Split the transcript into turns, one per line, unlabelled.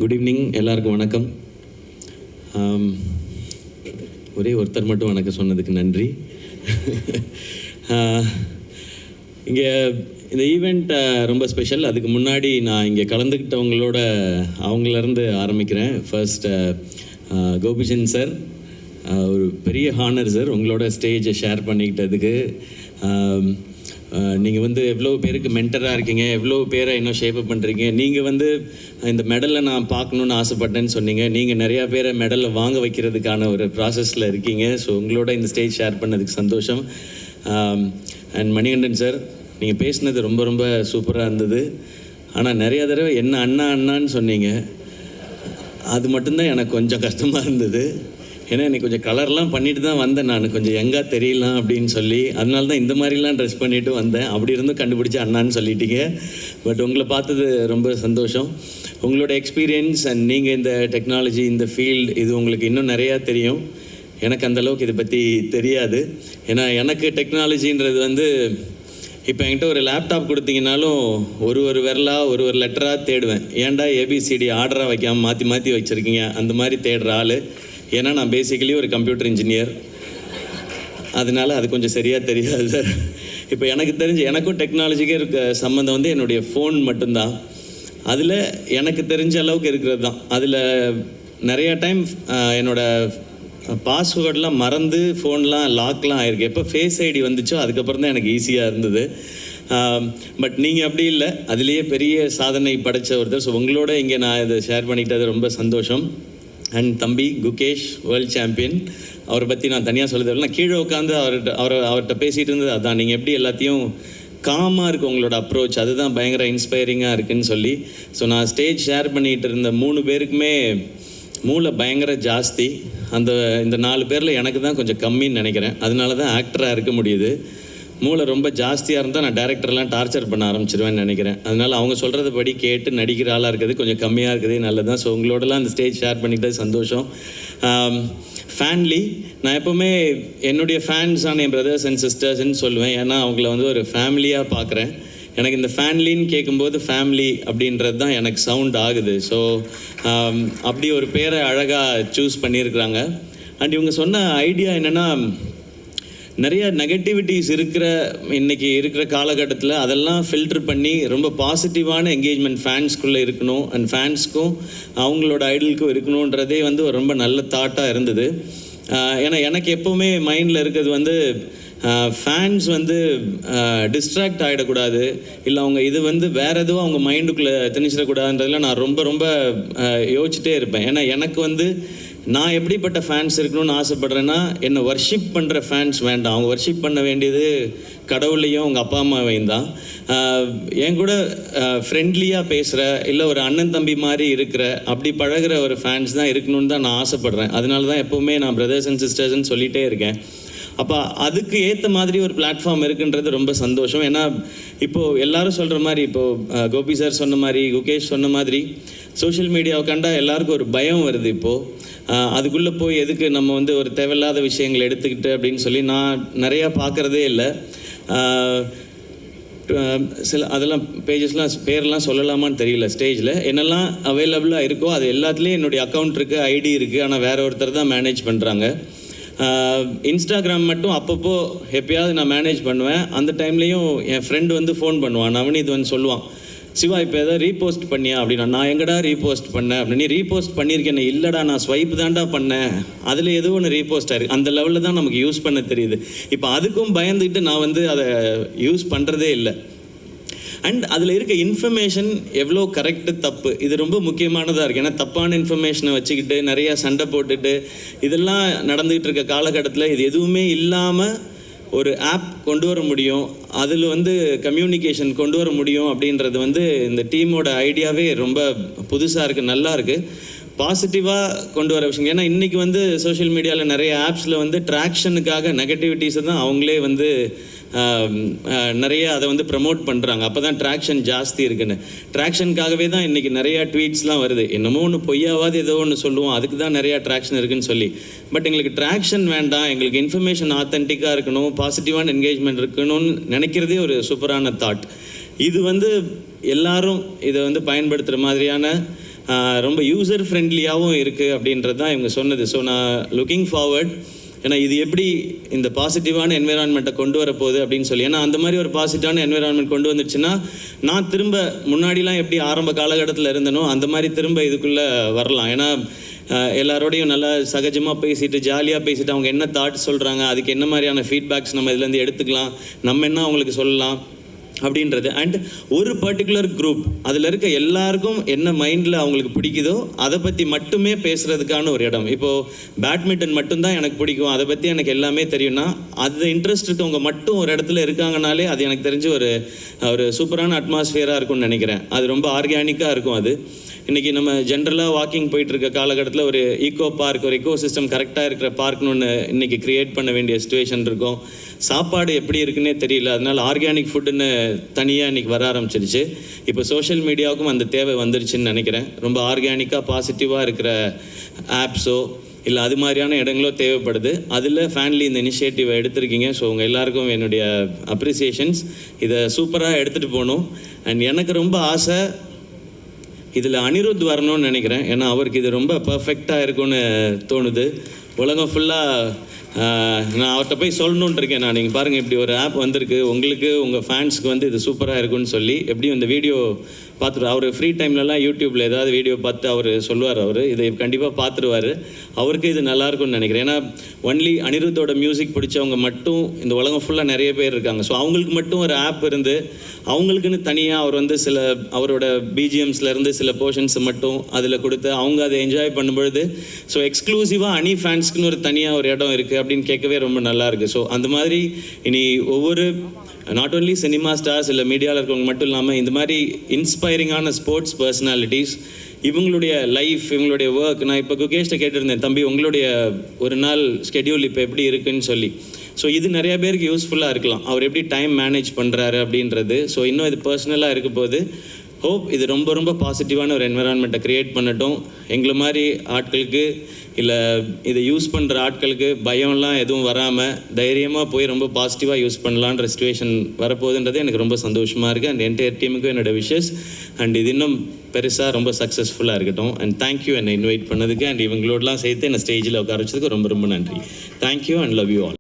Good evening, எல்லாருக்கும் வணக்கம். ஒரே ஒருத்தர் மட்டும் வணக்கம் சொன்னதுக்கு நன்றி. இங்கே இந்த ஈவெண்ட் ரொம்ப ஸ்பெஷல். அதுக்கு முன்னாடி நான் இங்கே கலந்துக்கிட்டவங்களோட அவங்களேருந்து ஆரம்பிக்கிறேன். ஃபர்ஸ்ட் கோபிச்சந்த் சார், ஒரு பெரிய ஹானர் சார் உங்களோட ஸ்டேஜை ஷேர் பண்ணிக்கிட்டதுக்கு. நீங்கள் வந்து எவ்வளோ பேருக்கு மென்டராக இருக்கீங்க, எவ்வளோ பேரை இன்னும் ஷேப்பப் பண்ணுறீங்க. நீங்கள் வந்து இந்த மெடலை நான் பார்க்கணுன்னு ஆசைப்பட்டேன்னு சொன்னீங்க. நீங்கள் நிறையா பேரை மெடலை வாங்க வைக்கிறதுக்கான ஒரு ப்ராசஸில் இருக்கீங்க. ஸோ உங்களோட இந்த ஸ்டேஜ் ஷேர் பண்ணதுக்கு சந்தோஷம். அண்ட் மணிகண்டன் சார், நீங்கள் பேசுனது ரொம்ப ரொம்ப சூப்பராக இருந்தது. ஆனால் நிறையா தடவை என்ன அண்ணா அண்ணான்னு சொன்னீங்க. அது மட்டும்தான் எனக்கு கொஞ்சம் கஷ்டமாக இருந்தது. ஏன்னா எனக்கு கொஞ்சம் கலர்லாம் பண்ணிட்டு தான் வந்தேன். நான் கொஞ்சம் யங்காக தெரியலாம் அப்படின்னு சொல்லி, அதனால தான் இந்த மாதிரிலாம் ட்ரெஸ் பண்ணிவிட்டு வந்தேன். அப்படி இருந்தும் கண்டுபிடிச்சி அண்ணான்னு சொல்லிட்டீங்க. பட் உங்களை பார்த்தது ரொம்ப சந்தோஷம். உங்களோட எக்ஸ்பீரியன்ஸ் அண்ட் நீங்கள் இந்த டெக்னாலஜி, இந்த ஃபீல்டு, இது உங்களுக்கு இன்னும் நிறையா தெரியும். எனக்கு அந்தளவுக்கு இதை பற்றி தெரியாது. ஏன்னா எனக்கு டெக்னாலஜின்றது வந்து இப்போ என்கிட்ட ஒரு லேப்டாப் கொடுத்தீங்கன்னாலும் ஒரு விரலாக ஒரு லெட்டராக தேடுவேன். ஏன்டா ஏபிசிடி ஆர்டராக வைக்காமல் மாற்றி மாற்றி வச்சுருக்கீங்க அந்த மாதிரி தேடுற ஆள். ஏன்னா நான் பேசிக்கலி ஒரு கம்ப்யூட்டர் இன்ஜினியர். அதனால் அது கொஞ்சம் சரியாக தெரியாது சார். இப்போ எனக்கு தெரிஞ்சு எனக்கும் டெக்னாலஜிக்கே இருக்க சம்மந்தம் வந்து என்னுடைய ஃபோன் மட்டும்தான். அதில் எனக்கு தெரிஞ்ச அளவுக்கு இருக்கிறது தான். அதில் நிறையா டைம் என்னோடய பாஸ்வேர்டெலாம் மறந்து ஃபோன்லாம் லாக்லாம் ஆகிருக்கு. எப்போ ஃபேஸ் ஐடி வந்துச்சோ அதுக்கப்புறம் தான் எனக்கு ஈஸியாக இருந்தது. பட் நீங்கள் அப்படி இல்லை, அதுலேயே பெரிய சாதனை படைத்த ஒருத்தர். ஸோ உங்களோட இங்கே நான் இதை ஷேர் பண்ணிக்கிட்டது ரொம்ப சந்தோஷம். அண்ட் தம்பி குகேஷ், வேர்ல்டு சாம்பியன், அவரை பற்றி நான் தனியாக சொல்ல தேவையில்லை. நான் கீழே உட்காந்து அவர்கிட்ட பேசிகிட்டு இருந்தது அதான். நீங்கள் எப்படி எல்லாத்தையும் காமாக இருக்குது உங்களோட அப்ரோச், அதுதான் பயங்கர இன்ஸ்பைரிங்காக இருக்குதுன்னு சொல்லி. ஸோ நான் ஸ்டேஜ் ஷேர் பண்ணிகிட்டு இருந்த 3 பேருக்குமே மூளை பயங்கர ஜாஸ்தி. இந்த 4 பேரில் எனக்கு தான் கொஞ்சம் கம்மின்னு நினைக்கிறேன். அதனால தான் ஆக்டராக இருக்க முடியுது. மூளை ரொம்ப ஜாஸ்தியாக இருந்தால் நான் டேரக்டர்லாம் டார்ச்சர் பண்ண ஆரம்பிச்சிருவேன்னு நினைக்கிறேன். அதனால் அவங்க சொல்கிறத படி கேட்டு நடிக்கிற ஆளாக இருக்குது கொஞ்சம் கம்மியாக இருக்குது, நல்லது தான். ஸோ உங்களோடலாம் அந்த ஸ்டேஜ் ஷேர் பண்ணிக்கிட்டது சந்தோஷம். ஃபேன்லி, நான் எப்போவுமே என்னுடைய ஃபேன்ஸான என் பிரதர்ஸ் அண்ட் சிஸ்டர்ஸ்ன்னு சொல்லுவேன். ஏன்னா அவங்கள வந்து ஒரு ஃபேமிலியாக பார்க்குறேன். எனக்கு இந்த ஃபேன்லின்னு கேட்கும்போது ஃபேமிலி அப்படின்றது தான் எனக்கு சவுண்ட் ஆகுது. ஸோ அப்படி ஒரு பேரை அழகாக சூஸ் பண்ணியிருக்கிறாங்க. அண்ட் இவங்க சொன்ன ஐடியா என்னென்னா, நிறைய நெகட்டிவிட்டிஸ் இன்றைக்கி இருக்கிற காலகட்டத்தில் அதெல்லாம் ஃபில்டர் பண்ணி ரொம்ப பாசிட்டிவான என்கேஜ்மெண்ட் ஃபேன்ஸ்குள்ளே இருக்கணும், அண்ட் ஃபேன்ஸ்க்கும் அவங்களோட ஐடலுக்கும் இருக்கணுன்றதே வந்து ஒரு ரொம்ப நல்ல தாட்டாக இருந்தது. ஏன்னா எனக்கு எப்போவுமே மைண்டில் இருக்கிறது வந்து ஃபேன்ஸ் வந்து டிஸ்ட்ராக்ட் ஆகிடக்கூடாது, இல்லை அவங்க இது வந்து வேறு எதுவும் அவங்க மைண்டுக்குள்ளே திணிச்சிடக்கூடாதுன்றதில் நான் ரொம்ப ரொம்ப யோசிச்சுட்டே இருப்பேன். ஏன்னா எனக்கு வந்து நான் எப்படிப்பட்ட ஃபேன்ஸ் இருக்கணும்னு ஆசைப்பட்றேன்னா, என்னை வர்ஷிப் பண்ணுற ஃபேன்ஸ் வேண்டாம். அவங்க வர்ஷிப் பண்ண வேண்டியது கடவுளையும் அவங்க அப்பா அம்மாவையும் தான். என் கூட ஃப்ரெண்ட்லியாக பேசுகிற, இல்லை ஒரு அண்ணன் தம்பி மாதிரி இருக்கிற, அப்படி பழகிற ஒரு ஃபேன்ஸ் தான் இருக்கணும்னு தான் நான் ஆசைப்பட்றேன். அதனால தான் எப்போவுமே நான் பிரதர்ஸ் அண்ட் சிஸ்டர்ஸ்ன்னு சொல்லிகிட்டே இருக்கேன். அப்போ அதுக்கு ஏற்ற மாதிரி ஒரு பிளாட்ஃபார்ம் இருக்குன்றது ரொம்ப சந்தோஷம். ஏன்னா இப்போது எல்லோரும் சொல்கிற மாதிரி, இப்போது கோபி சார் சொன்ன மாதிரி, குகேஷ் சொன்ன மாதிரி, சோஷியல் மீடியாவை கண்டா எல்லாருக்கும் ஒரு பயம் வருது. இப்போது அதுக்குள்ளே போய் எதுக்கு நம்ம வந்து ஒரு தேவையில்லாத விஷயங்களை எடுத்துக்கிட்டு அப்படின்னு சொல்லி நான் நிறையா பார்க்குறதே இல்லை. அதெல்லாம் பேஜஸ்லாம் பேரெலாம் சொல்லலாமான்னு தெரியல. ஸ்டேஜில் என்னெல்லாம் அவைலபிளாக இருக்கோ அது எல்லாத்துலேயும் என்னுடைய அக்கௌண்ட் இருக்குது, ஐடி இருக்குது. ஆனால் வேறு ஒருத்தர் தான் மேனேஜ் பண்ணுறாங்க. இன்ஸ்டாகிராம் மட்டும் அப்பப்போ எப்பயாவது நான் மேனேஜ் பண்ணுவேன். அந்த டைம்லேயும் என் ஃப்ரெண்டு வந்து ஃபோன் பண்ணுவான், நவனீத் வந்து சொல்லுவான், சிவா இப்போ எதாவது ரீபோஸ்ட் பண்ணியா அப்படின்னா. நான் எங்கடா ரீபோஸ்ட் பண்ணேன் அப்படின்னு. நீ ரீபோஸ்ட் பண்ணியிருக்கேன். இல்லைடா, நான் ஸ்வைப் தான்டா பண்ணேன், அதில் எதுவும் ஒன்று ரீபோஸ்ட் ஆயிருக்கு. அந்த லெவலில் தான் நமக்கு யூஸ் பண்ண தெரியுது. இப்போ அதுக்கும் பயந்துக்கிட்டு நான் வந்து அதை யூஸ் பண்ணுறதே இல்லை. அண்ட் அதில் இருக்க இன்ஃபர்மேஷன் எவ்வளோ கரெக்டு தப்பு, இது ரொம்ப முக்கியமானதாக இருக்குது. ஏன்னா தப்பான இன்ஃபர்மேஷனை வச்சுக்கிட்டு நிறையா சண்டை போட்டுட்டு இதெல்லாம் நடந்துக்கிட்டு இருக்க காலகட்டத்தில் இது எதுவுமே இல்லாமல் ஒரு ஆப் கொண்டு வர முடியும், அதில் வந்து கம்யூனிகேஷன் கொண்டு வர முடியும் அப்படின்றது வந்து இந்த டீமோட ஐடியாவே ரொம்ப புதுசாக இருக்குது, நல்லா இருக்குது, பாசிட்டிவாக கொண்டு வர விஷயம். ஏன்னா இன்றைக்கி வந்து சோஷியல் மீடியாவில் நிறைய ஆப்ஸில் வந்து ட்ராக்ஷனுக்காக நெகட்டிவிட்டிஸை தான் அவங்களே வந்து நிறைய அதை வந்து ப்ரமோட் பண்ணுறாங்க. அப்போ தான் ட்ராக்ஷன் ஜாஸ்தி இருக்குன்னு. ட்ராக்ஷனுக்காகவே தான் இன்றைக்கி நிறையா ட்வீட்ஸ்லாம் வருது. என்னமோ ஒன்று பொய்யாவது ஏதோ ஒன்று சொல்லுவோம், அதுக்கு தான் நிறையா ட்ராக்ஷன் இருக்குதுன்னு சொல்லி. பட் எங்களுக்கு ட்ராக்ஷன் வேண்டாம், எங்களுக்கு இன்ஃபர்மேஷன் ஆத்தென்டிக்காக இருக்கணும், பாசிட்டிவான என்கேஜ்மெண்ட் இருக்கணும்னு நினைக்கிறதே ஒரு சூப்பரான தாட். இது வந்து எல்லாரும் இதை வந்து பயன்படுத்துகிற மாதிரியான ரொம்ப யூசர் ஃப்ரெண்ட்லியாகவும் இருக்குது அப்படின்றது தான் இவங்க சொன்னது. ஸோ நான் லுக்கிங் ஃபார்வர்ட், ஏன்னா இது எப்படி இந்த பாசிட்டிவான என்விரான்மெண்ட்டை கொண்டு வரப்போகுது அப்படின்னு சொல்லி. ஏன்னா அந்த மாதிரி ஒரு பாசிட்டிவான என்விரான்மெண்ட் கொண்டு வந்துடுச்சுன்னா நான் திரும்ப முன்னாடிலாம் எப்படி ஆரம்ப காலகட்டத்தில் இருந்தனோ அந்த மாதிரி திரும்ப இதுக்குள்ளே வரலாம். ஏன்னா எல்லாரோடையும் நல்லா சகஜமாக பேசிட்டு ஜாலியாக பேசிட்டு அவங்க என்ன தாட் சொல்கிறாங்க, அதுக்கு என்ன மாதிரியான ஃபீட்பேக்ஸ் நம்ம இதுலேருந்து எடுத்துக்கலாம், நம்ம என்ன அவங்களுக்கு சொல்லலாம் அப்படின்றது. அண்ட் ஒரு பர்டிகுலர் குரூப் அதில் இருக்க எல்லாருக்கும் என்ன மைண்டில் அவங்களுக்கு பிடிக்குதோ அதை பற்றி மட்டுமே பேசுகிறதுக்கான ஒரு இடம். இப்போது பேட்மிண்டன் மட்டும்தான் எனக்கு பிடிக்கும், அதை பற்றி எனக்கு எல்லாமே தெரியும்னா அது இன்ட்ரெஸ்ட் இருக்கவங்க மட்டும் ஒரு இடத்துல இருக்காங்கனாலே அது எனக்கு தெரிஞ்சு ஒரு சூப்பரான அட்மாஸ்ஃபியராக இருக்கும்னு நினைக்கிறேன். அது ரொம்ப ஆர்கானிக்காக இருக்கும். அது இன்றைக்கி நம்ம ஜென்ரலாக வாக்கிங் போயிட்டுருக்க காலகட்டத்தில் ஒரு ஈகோ பார்க், ஒரு எக்கோ சிஸ்டம் கரெக்டாக இருக்கிற பார்க்னு ஒன்று இன்றைக்கி க்ரியேட் பண்ண வேண்டிய சுச்சுவேஷன் இருக்கும். சாப்பாடு எப்படி இருக்குன்னே தெரியல, அதனால் ஆர்கானிக் ஃபுட்டுன்னு தனியாக இன்றைக்கி வர ஆரம்பிச்சிருச்சு. இப்போ சோஷியல் மீடியாவுக்கும் அந்த தேவை வந்துருச்சுன்னு நினைக்கிறேன். ரொம்ப ஆர்கானிக்காக பாசிட்டிவாக இருக்கிற ஆப்ஸோ இல்லை அது மாதிரியான இடங்களோ தேவைப்படுது. அதில் ஃபேன்லி இந்த இனிஷியேட்டிவை எடுத்திருக்கீங்க. ஸோ உங்கள் எல்லாருக்கும் என்னுடைய அப்ரிசியேஷன்ஸ். இதை சூப்பராக எடுத்துகிட்டு போகணும். அண்ட் எனக்கு ரொம்ப ஆசை இதில் அனிருத் வரணும்னு நினைக்கிறேன். ஏன்னா அவருக்கு இது ரொம்ப பர்ஃபெக்டாக இருக்கும்னு தோணுது. உலகம் ஃபுல்லாக நான் அவர்கிட்ட போய் சொல்லணுன்ட்டு இருக்கேன். நான் நீங்கள் பாருங்கள், இப்படி ஒரு ஆப் வந்திருக்கு, உங்களுக்கு உங்கள் ஃபேன்ஸுக்கு வந்து இது சூப்பராக இருக்குன்னு சொல்லி எப்படியும் இந்த வீடியோ பார்த்துட்டு அவர் ஃப்ரீ டைம்லலாம் யூடியூப்பில் ஏதாவது வீடியோ பார்த்து அவர் சொல்லுவார். அவர் இதை கண்டிப்பாக பார்த்துருவார். அவருக்கு இது நல்லாயிருக்கும்னு நினைக்கிறேன். ஏன்னா ஒன்லி அனிருத்தோட மியூசிக் பிடிச்சவங்க மட்டும் இந்த உலகம் ஃபுல்லாக நிறைய பேர் இருக்காங்க. ஸோ அவங்களுக்கு மட்டும் ஒரு ஆப் இருந்து அவங்களுக்குன்னு தனியாக அவர் வந்து சில அவரோட பிஜிஎம்ஸ்லேருந்து சில போர்ஷன்ஸை மட்டும் அதில் கொடுத்து அவங்க அதை என்ஜாய் பண்ணும்பொழுது ஸோ எக்ஸ்க்ளூசிவாக அனி ஃபேன்ஸ்க்குன்னு ஒரு தனியாக ஒரு இடம் இருக்குது அப்படின்னு கேட்கவே ரொம்ப நல்லாயிருக்கு. ஸோ அந்த மாதிரி இனி ஒவ்வொரு நாட் ஓன்லி சினிமா ஸ்டார்ஸ் இல்லை மீடியாவில் இருக்கவங்க மட்டும் இல்லாமல் இந்த மாதிரி இன்ஸ்பைரிங்கான ஸ்போர்ட்ஸ் பர்சனாலிட்டிஸ் இவங்களுடைய லைஃப், இவங்களுடைய ஒர்க். நான் இப்போ குகேஷ்ட கேட்டிருந்தேன், தம்பி உங்களுடைய ஒரு நாள் ஸ்கெடியூல் இப்போ எப்படி இருக்குன்னு சொல்லி. ஸோ இது நிறைய பேருக்கு யூஸ்ஃபுல்லாக இருக்கலாம், அவர் எப்படி டைம் மேனேஜ் பண்ணுறாரு அப்படின்றது. ஸோ இன்னும் இது பர்சனலாக இருக்க போது ஹோப் இது ரொம்ப ரொம்ப பாசிட்டிவான ஒரு என்விரான்மெண்ட்டை க்ரியேட் பண்ணட்டும். எங்களை மாதிரி ஆட்களுக்கு இல்லை இதை யூஸ் பண்ணுற ஆட்களுக்கு பயம்லாம் எதுவும் வராமல் தைரியமாக போய் ரொம்ப பாசிட்டிவாக யூஸ் பண்ணலான்ற சிச்சுவேஷன் வரப்போகுதுன்றது எனக்கு ரொம்ப சந்தோஷமாக இருக்குது. அண்ட் என்டையர் டீமுக்கும் என்னோடய விஷஸ். அண்ட் இது இன்னும் பெருசாக ரொம்ப சக்ஸஸ்ஃபுல்லாக இருக்கட்டும். அண்ட் தேங்க்யூ என்னை இன்வைட் பண்ணதுக்கு. அண்ட் இவங்களோடலாம் சேர்த்து என்னை ஸ்டேஜில் உட்கார வச்சதுக்கு ரொம்ப ரொம்ப நன்றி. Thank you and love you all.